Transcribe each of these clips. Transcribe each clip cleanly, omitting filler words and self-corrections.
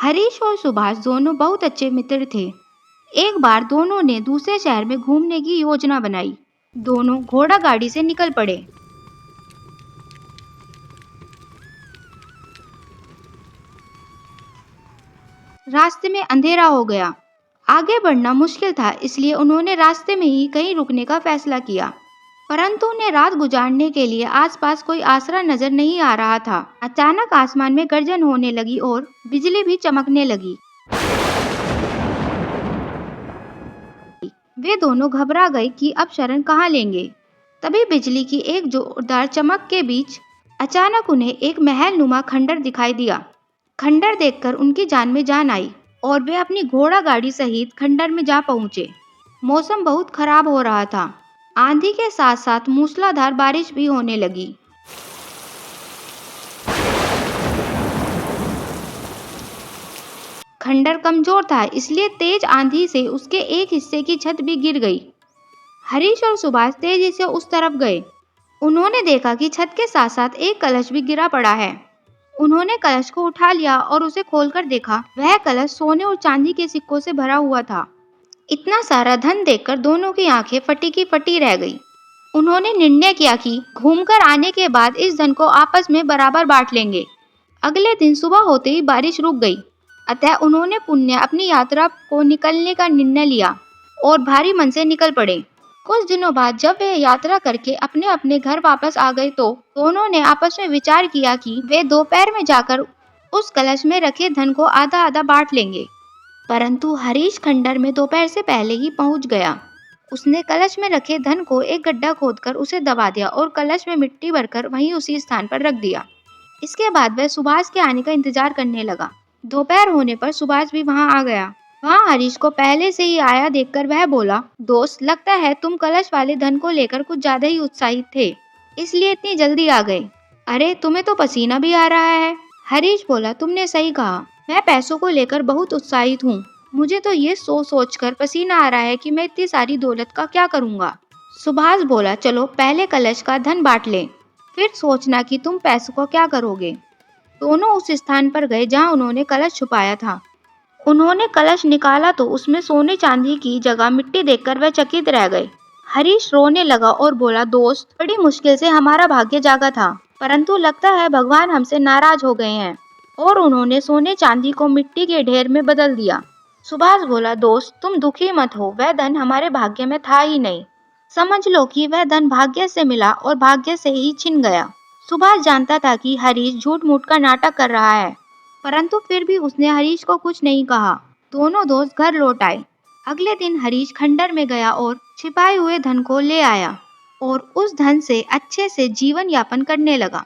हरीश और सुभाष दोनों बहुत अच्छे मित्र थे। एक बार दोनों ने दूसरे शहर में घूमने की योजना बनाई। दोनों घोड़ा गाड़ी से निकल पड़े। रास्ते में अंधेरा हो गया। आगे बढ़ना मुश्किल था, इसलिए उन्होंने रास्ते में ही कहीं रुकने का फैसला किया। परंतु उन्हें रात गुजारने के लिए आसपास कोई आसरा नजर नहीं आ रहा था। अचानक आसमान में गर्जन होने लगी और बिजली भी चमकने लगी। वे दोनों घबरा गए कि अब शरण कहाँ लेंगे। तभी बिजली की एक जोरदार चमक के बीच अचानक उन्हें एक महल नुमा खंडर दिखाई दिया। खंडर देखकर उनकी जान में जान आई और वे अपनी घोड़ा गाड़ी सहित खंडर में जा पहुंचे। मौसम बहुत खराब हो रहा था। आंधी के साथ साथ मूसलाधार बारिश भी होने लगी। खंडर कमजोर था, इसलिए तेज आंधी से उसके एक हिस्से की छत भी गिर गई। हरीश और सुभाष तेजी से उस तरफ गए। उन्होंने देखा कि छत के साथ साथ एक कलश भी गिरा पड़ा है। उन्होंने कलश को उठा लिया और उसे खोलकर देखा। वह कलश सोने और चांदी के सिक्कों से भरा हुआ था। इतना सारा धन देखकर दोनों की आंखें फटी की फटी रह गई। उन्होंने निर्णय किया कि घूमकर आने के बाद इस धन को आपस में बराबर बांट लेंगे। अगले दिन सुबह होते ही बारिश रुक गई। अतः उन्होंने पुण्य अपनी यात्रा को निकलने का निर्णय लिया और भारी मन से निकल पड़े। कुछ दिनों बाद जब वे यात्रा करके अपने अपने घर वापस आ गए तो दोनों ने आपस में विचार किया कि वे दोपहर में जाकर उस कलश में रखे धन को आधा आधा बांट लेंगे। परंतु हरीश खंडर में दोपहर से पहले ही पहुंच गया। उसने कलश में रखे धन को एक गड्ढा खोदकर उसे दबा दिया और कलश में मिट्टी भरकर वहीं उसी स्थान पर रख दिया। इसके बाद वह सुभाष के आने का इंतजार करने लगा। दोपहर होने पर सुभाष भी वहां आ गया। वहां हरीश को पहले से ही आया देखकर वह बोला, दोस्त, लगता है तुम कलश वाले धन को लेकर कुछ ज्यादा ही उत्साहित थे, इसलिए इतनी जल्दी आ गए। अरे, तुम्हें तो पसीना भी आ रहा है। हरीश बोला, तुमने सही कहा, मैं पैसों को लेकर बहुत उत्साहित हूँ। मुझे तो ये सोच कर पसीना आ रहा है कि मैं इतनी सारी दौलत का क्या करूँगा। सुभाष बोला, चलो पहले कलश का धन बांट लें, फिर सोचना कि तुम पैसों को क्या करोगे। दोनों उस स्थान पर गए जहाँ उन्होंने कलश छुपाया था। उन्होंने कलश निकाला तो उसमें सोने चांदी की जगह मिट्टी देखकर वह चकित रह गए। हरीश रोने लगा और बोला, दोस्त, बड़ी मुश्किल से हमारा भाग्य जागा था, परंतु लगता है भगवान हमसे नाराज हो गए हैं और उन्होंने सोने चांदी को मिट्टी के ढेर में बदल दिया। सुभाष बोला, दोस्त, तुम दुखी मत हो, वह धन हमारे भाग्य में था ही नहीं। समझ लो कि वह धन भाग्य से मिला और भाग्य से ही छिन गया। सुभाष जानता था कि हरीश झूठ मूठ का नाटक कर रहा है, परंतु फिर भी उसने हरीश को कुछ नहीं कहा। दोनों दोस्त घर लौट आए। अगले दिन हरीश खंडर में गया और छिपाए हुए धन को ले आया और उस धन से अच्छे से जीवन यापन करने लगा।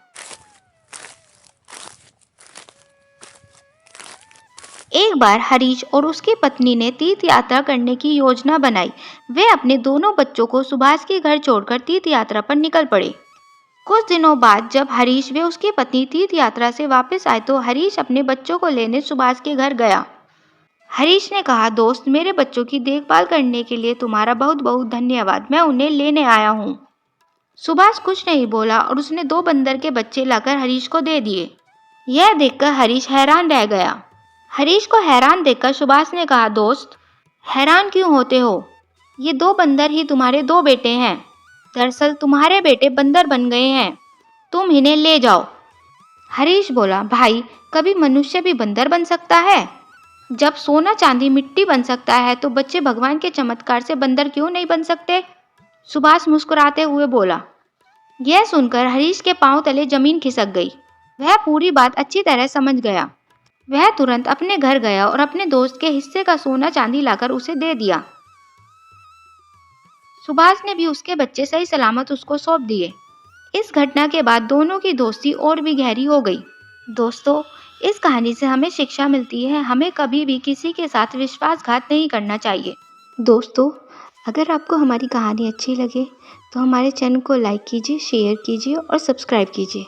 एक बार हरीश और उसकी पत्नी ने तीर्थ यात्रा करने की योजना बनाई। वे अपने दोनों बच्चों को सुभाष के घर छोड़कर तीर्थ यात्रा पर निकल पड़े। कुछ दिनों बाद जब हरीश व उसकी पत्नी तीर्थ यात्रा से वापस आए तो हरीश अपने बच्चों को लेने सुभाष के घर गया। हरीश ने कहा, दोस्त, मेरे बच्चों की देखभाल करने के लिए तुम्हारा बहुत बहुत धन्यवाद, मैं उन्हें लेने आया हूँ। सुभाष कुछ नहीं बोला और उसने 2 बंदर के बच्चे लाकर हरीश को दे दिए। यह देखकर हरीश हैरान रह गया। हरीश को हैरान देखकर सुभाष ने कहा, दोस्त, हैरान क्यों होते हो? ये 2 बंदर ही तुम्हारे 2 बेटे हैं। दरअसल तुम्हारे बेटे बंदर बन गए हैं, तुम इन्हें ले जाओ। हरीश बोला, भाई, कभी मनुष्य भी बंदर बन सकता है? जब सोना चांदी मिट्टी बन सकता है तो बच्चे भगवान के चमत्कार से बंदर क्यों नहीं बन सकते? सुभाष मुस्कुराते हुए बोला। यह सुनकर हरीश के पांव तले जमीन खिसक गई। वह पूरी बात अच्छी तरह समझ गया। वह तुरंत अपने घर गया और अपने दोस्त के हिस्से का सोना चांदी लाकर उसे दे दिया। सुभाष ने भी उसके बच्चे सही सलामत उसको सौंप दिए। इस घटना के बाद दोनों की दोस्ती और भी गहरी हो गई। दोस्तों, इस कहानी से हमें शिक्षा मिलती है, हमें कभी भी किसी के साथ विश्वासघात नहीं करना चाहिए। दोस्तों, अगर आपको हमारी कहानी अच्छी लगे तो हमारे चैनल को लाइक कीजिए, शेयर कीजिए और सब्सक्राइब कीजिए।